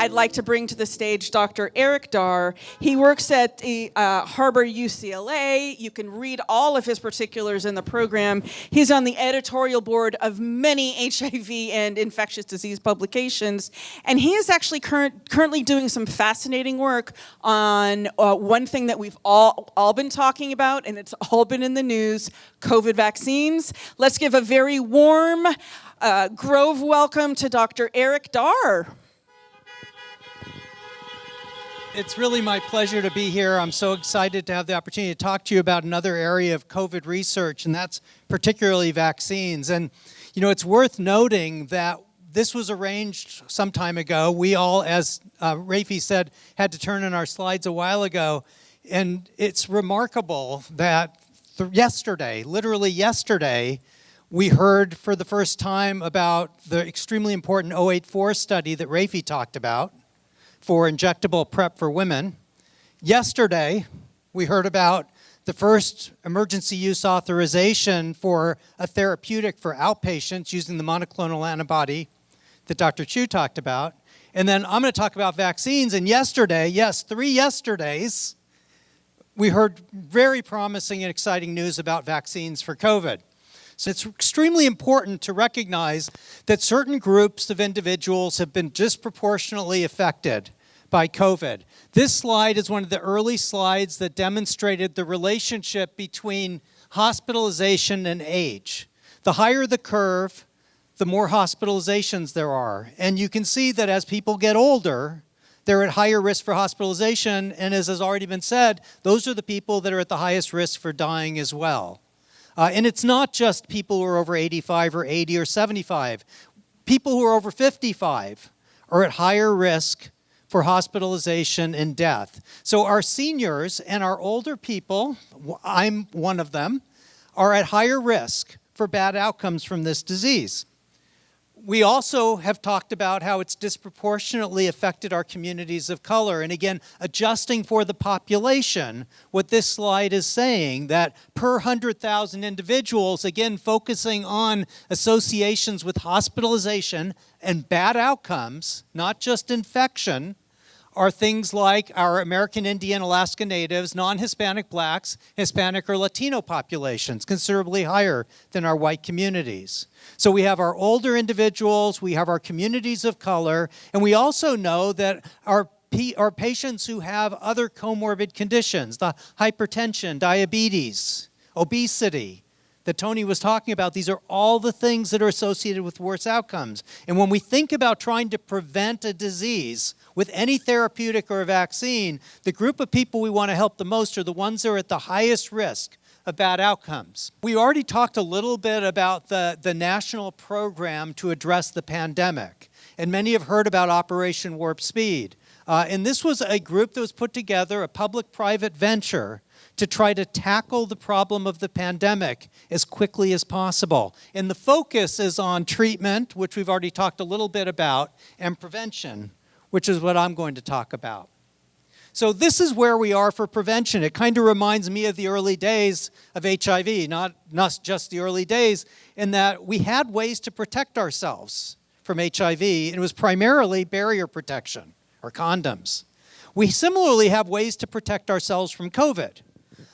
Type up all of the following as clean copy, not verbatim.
I'd like to bring to the stage Dr. Eric Daar. He works at the Harbor-UCLA. You can read all of his particulars in the program. He's on the editorial board of many HIV and infectious disease publications, and he is actually currently doing some fascinating work on one thing that we've all been talking about, and it's all been in the news, COVID vaccines. Let's give a very warm Grove welcome to Dr. Eric Daar. It's really my pleasure to be here. I'm so excited to have the opportunity to talk to you about another area of COVID research, and that's particularly vaccines. And, you know, it's worth noting that this was arranged some time ago. We all, as Rafi said, had to turn in our slides a while ago. And it's remarkable that yesterday, literally yesterday, we heard for the first time about the extremely important 084 study that Rafi talked about for injectable PrEP for women. Yesterday, we heard about the first emergency use authorization for a therapeutic for outpatients using the monoclonal antibody that Dr. Chu talked about. And then I'm going to talk about vaccines. And yesterday, yes, 3 yesterdays, we heard very promising and exciting news about vaccines for COVID. So it's extremely important to recognize that certain groups of individuals have been disproportionately affected by COVID. This slide is one of the early slides that demonstrated the relationship between hospitalization and age. The higher the curve, the more hospitalizations there are. And you can see that as people get older, they're at higher risk for hospitalization, and as has already been said, those are the people that are at the highest risk for dying as well. And it's not just people who are over 85 or 80 or 75. People who are over 55 are at higher risk for hospitalization and death. So our seniors and our older people, I'm one of them, are at higher risk for bad outcomes from this disease. We also have talked about how it's disproportionately affected our communities of color. And again, adjusting for the population, what this slide is saying, that per 100,000 individuals, again, focusing on associations with hospitalization and bad outcomes, not just infection, are things like our American Indian, Alaska Natives, non-Hispanic blacks, Hispanic or Latino populations, considerably higher than our white communities. So we have our older individuals, we have our communities of color, and we also know that our patients who have other comorbid conditions, the hypertension, diabetes, obesity, that Tony was talking about, these are all the things that are associated with worse outcomes. And when we think about trying to prevent a disease with any therapeutic or a vaccine, the group of people we want to help the most are the ones that are at the highest risk of bad outcomes. We already talked a little bit about the national program to address the pandemic, and many have heard about Operation Warp Speed. And this was a group that was put together, a public-private venture, to try to tackle the problem of the pandemic as quickly as possible. And the focus is on treatment, which we've already talked a little bit about, and prevention, which is what I'm going to talk about. So this is where we are for prevention. It kind of reminds me of the early days of HIV, not just the early days, in that we had ways to protect ourselves from HIV, and it was primarily barrier protection, or condoms. We similarly have ways to protect ourselves from COVID.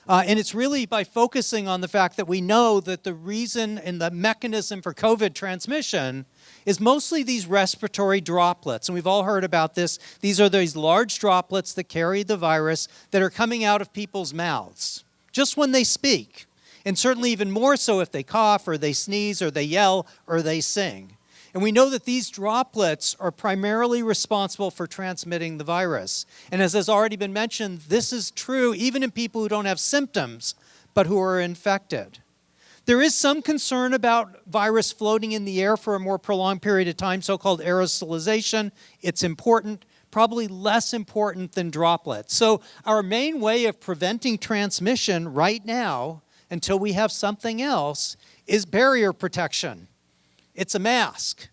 And it's really by focusing on the fact that we know that the reason and the mechanism for COVID transmission is mostly these respiratory droplets. And we've all heard about this. These are these large droplets that carry the virus that are coming out of people's mouths just when they speak. And certainly even more so if they cough or they sneeze or they yell or they sing. And we know that these droplets are primarily responsible for transmitting the virus. And as has already been mentioned, this is true even in people who don't have symptoms, but who are infected. There is some concern about virus floating in the air for a more prolonged period of time, so-called aerosolization. It's important, probably less important than droplets. So our main way of preventing transmission right now, until we have something else, is barrier protection. It's a mask.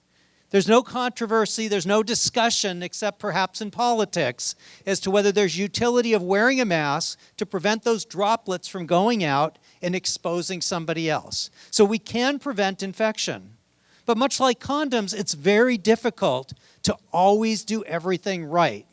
There's no controversy, there's no discussion, except perhaps in politics, as to whether there's utility of wearing a mask to prevent those droplets from going out and exposing somebody else. So we can prevent infection. But much like condoms, it's very difficult to always do everything right.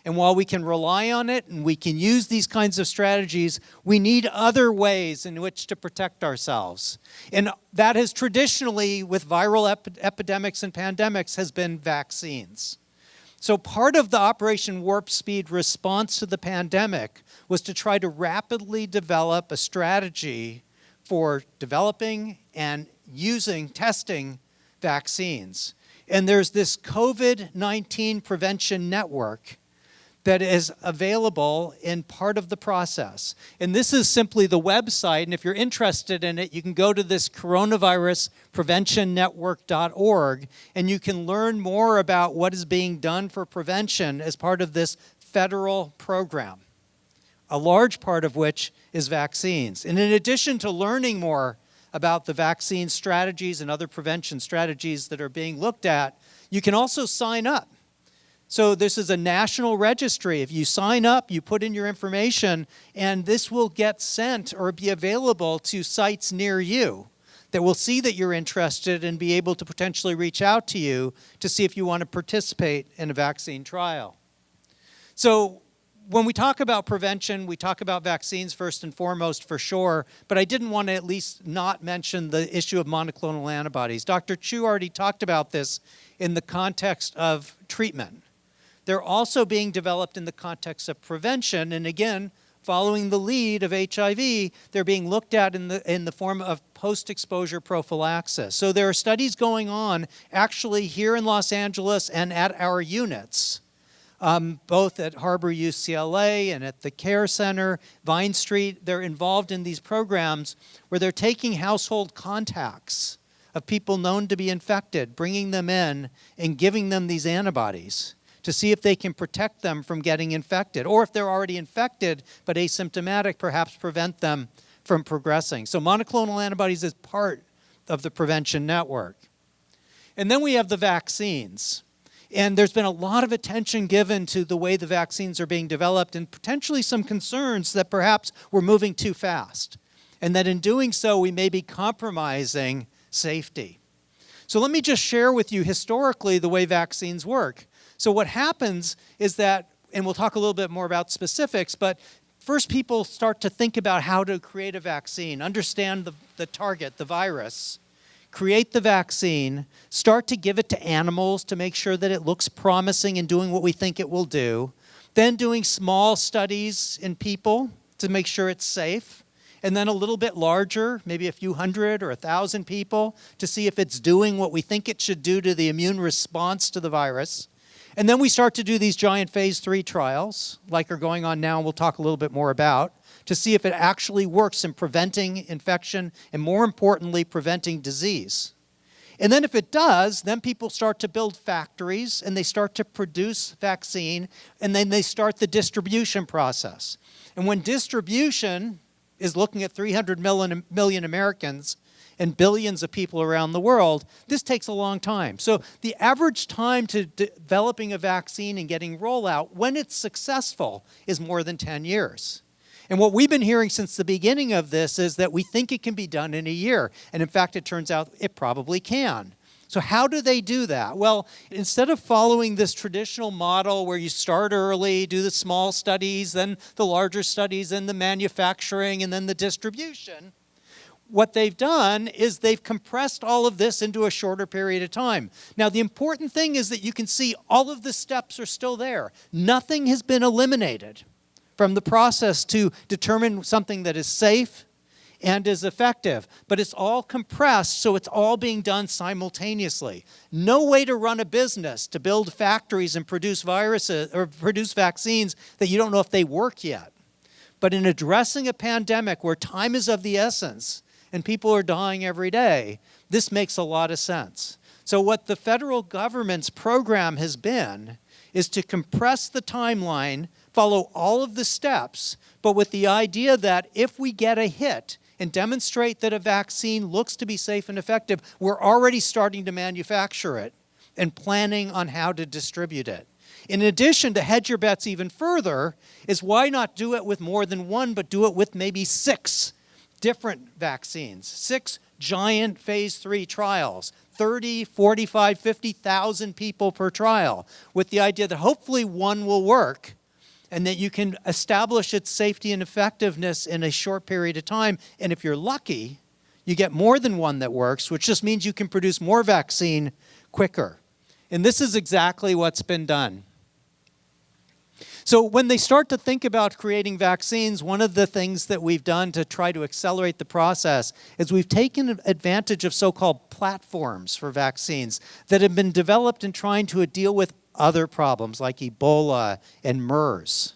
And while we can rely on it and we can use these kinds of strategies, we need other ways in which to protect ourselves. And that has traditionally, with viral epidemics and pandemics, has been vaccines. So part of the Operation Warp Speed response to the pandemic was to try to rapidly develop a strategy for developing and testing vaccines. And there's this COVID-19 prevention network that is available in part of the process. And this is simply the website, and if you're interested in it, you can go to this coronaviruspreventionnetwork.org, and you can learn more about what is being done for prevention as part of this federal program, a large part of which is vaccines. And in addition to learning more about the vaccine strategies and other prevention strategies that are being looked at, you can also sign up. So this is a national registry. If you sign up, you put in your information, and this will get sent or be available to sites near you that will see that you're interested and be able to potentially reach out to you to see if you want to participate in a vaccine trial. So when we talk about prevention, we talk about vaccines first and foremost for sure, but I didn't want to at least not mention the issue of monoclonal antibodies. Dr. Chu already talked about this in the context of treatment. They're also being developed in the context of prevention, and again, following the lead of HIV, they're being looked at in the form of post-exposure prophylaxis. So there are studies going on actually here in Los Angeles and at our units, both at Harbor-UCLA and at the Care Center, Vine Street. They're involved in these programs where they're taking household contacts of people known to be infected, bringing them in and giving them these antibodies to see if they can protect them from getting infected, or if they're already infected but asymptomatic, perhaps prevent them from progressing. So monoclonal antibodies is part of the prevention network. And then we have the vaccines. And there's been a lot of attention given to the way the vaccines are being developed, and potentially some concerns that perhaps we're moving too fast, and that in doing so we may be compromising safety. So let me just share with you historically the way vaccines work. So what happens is that, and we'll talk a little bit more about specifics, but first people start to think about how to create a vaccine, understand the target, the virus, create the vaccine, start to give it to animals to make sure that it looks promising and doing what we think it will do, then doing small studies in people to make sure it's safe, and then a little bit larger, maybe a few hundred or 1,000 people, to see if it's doing what we think it should do to the immune response to the virus. And then we start to do these giant phase 3 trials, like are going on now, and we'll talk a little bit more about, to see if it actually works in preventing infection and, more importantly, preventing disease. And then if it does, then people start to build factories, and they start to produce vaccine, and then they start the distribution process. And when distribution is looking at 300 million Americans, and billions of people around the world, this takes a long time. So the average time to developing a vaccine and getting rollout, when it's successful, is more than 10 years. And what we've been hearing since the beginning of this is that we think it can be done in a year. And in fact, it turns out it probably can. So how do they do that? Well, instead of following this traditional model where you start early, do the small studies, then the larger studies, then the manufacturing, and then the distribution, what they've done is they've compressed all of this into a shorter period of time. Now, the important thing is that you can see all of the steps are still there. Nothing has been eliminated from the process to determine something that is safe and is effective, but it's all compressed, so it's all being done simultaneously. No way to run a business, to build factories and produce viruses or produce vaccines that you don't know if they work yet. But in addressing a pandemic where time is of the essence, and people are dying every day, this makes a lot of sense. So what the federal government's program has been is to compress the timeline, follow all of the steps, but with the idea that if we get a hit and demonstrate that a vaccine looks to be safe and effective, we're already starting to manufacture it and planning on how to distribute it. In addition, to hedge your bets even further, is why not do it with more than one, but do it with maybe 6 different vaccines, 6 giant phase 3 trials. 30, 45, 50,000 people per trial, with the idea that hopefully one will work and that you can establish its safety and effectiveness in a short period of time. And if you're lucky, you get more than one that works, which just means you can produce more vaccine quicker. And this is exactly what's been done. So when they start to think about creating vaccines, one of the things that we've done to try to accelerate the process is we've taken advantage of so-called platforms for vaccines that have been developed in trying to deal with other problems like Ebola and MERS.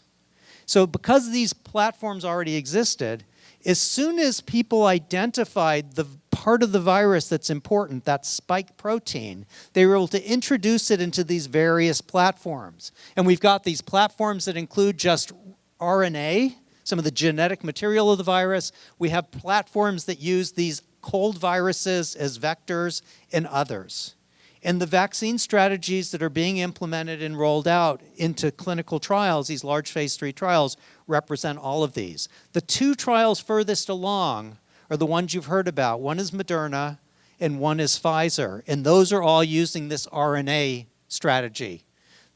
So because these platforms already existed, as soon as people identified the part of the virus that's important, that spike protein, they were able to introduce it into these various platforms. And we've got these platforms that include just RNA, some of the genetic material of the virus. We have platforms that use these cold viruses as vectors and others. And the vaccine strategies that are being implemented and rolled out into clinical trials, these large phase 3 trials, represent all of these. The two trials furthest along are the ones you've heard about. One is Moderna and one is Pfizer. And those are all using this RNA strategy.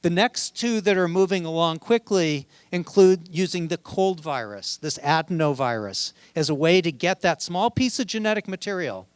The next two that are moving along quickly include using the cold virus, this adenovirus, as a way to get that small piece of genetic material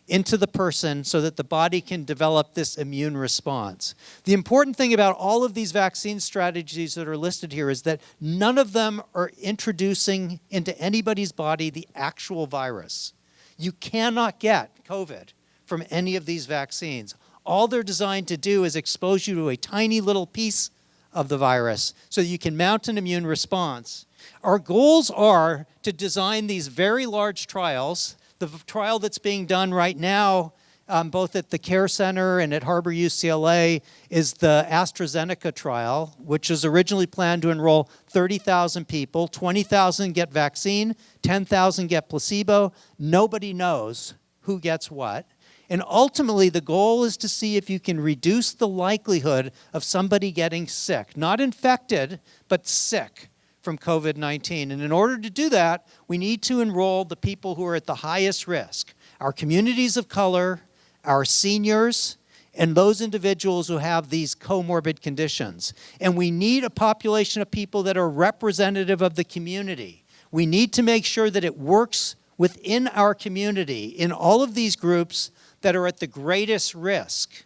into the person so that the body can develop this immune response. The important thing about all of these vaccine strategies that are listed here is that none of them are introducing into anybody's body the actual virus. You cannot get COVID from any of these vaccines. All they're designed to do is expose you to a tiny little piece of the virus so that you can mount an immune response. Our goals are to design these very large trials. The trial that's being done right now, both at the Care Center and at Harbor-UCLA, is the AstraZeneca trial, which was originally planned to enroll 30,000 people. 20,000 get vaccine, 10,000 get placebo. Nobody knows who gets what. And ultimately, the goal is to see if you can reduce the likelihood of somebody getting sick. Not infected, but sick from COVID-19. And in order to do that, we need to enroll the people who are at the highest risk, our communities of color, our seniors, and those individuals who have these comorbid conditions. And we need a population of people that are representative of the community. We need to make sure that it works within our community in all of these groups that are at the greatest risk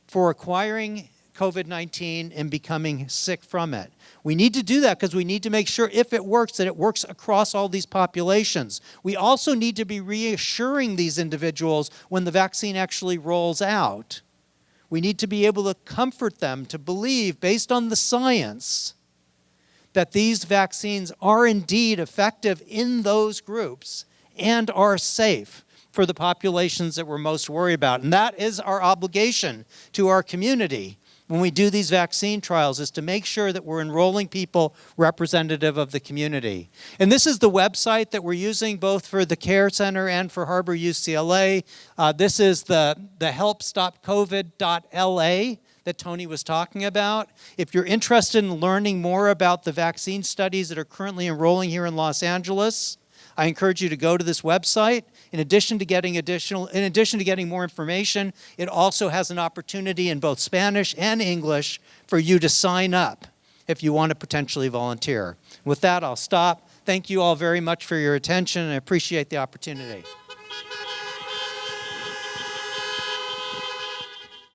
for acquiring COVID-19 and becoming sick from it. We need to do that because we need to make sure if it works, that it works across all these populations. We also need to be reassuring these individuals when the vaccine actually rolls out. We need to be able to comfort them to believe, based on the science, that these vaccines are indeed effective in those groups and are safe for the populations that we're most worried about. And that is our obligation to our community when we do these vaccine trials, is to make sure that we're enrolling people representative of the community. And this is the website that we're using both for the Care Center and for Harbor-UCLA. This is the helpstopcovid.la that Tony was talking about. If you're interested in learning more about the vaccine studies that are currently enrolling here in Los Angeles, I encourage you to go to this website. In addition to getting more information, it also has an opportunity in both Spanish and English for you to sign up if you want to potentially volunteer. With that, I'll stop. Thank you all very much for your attention, and I appreciate the opportunity.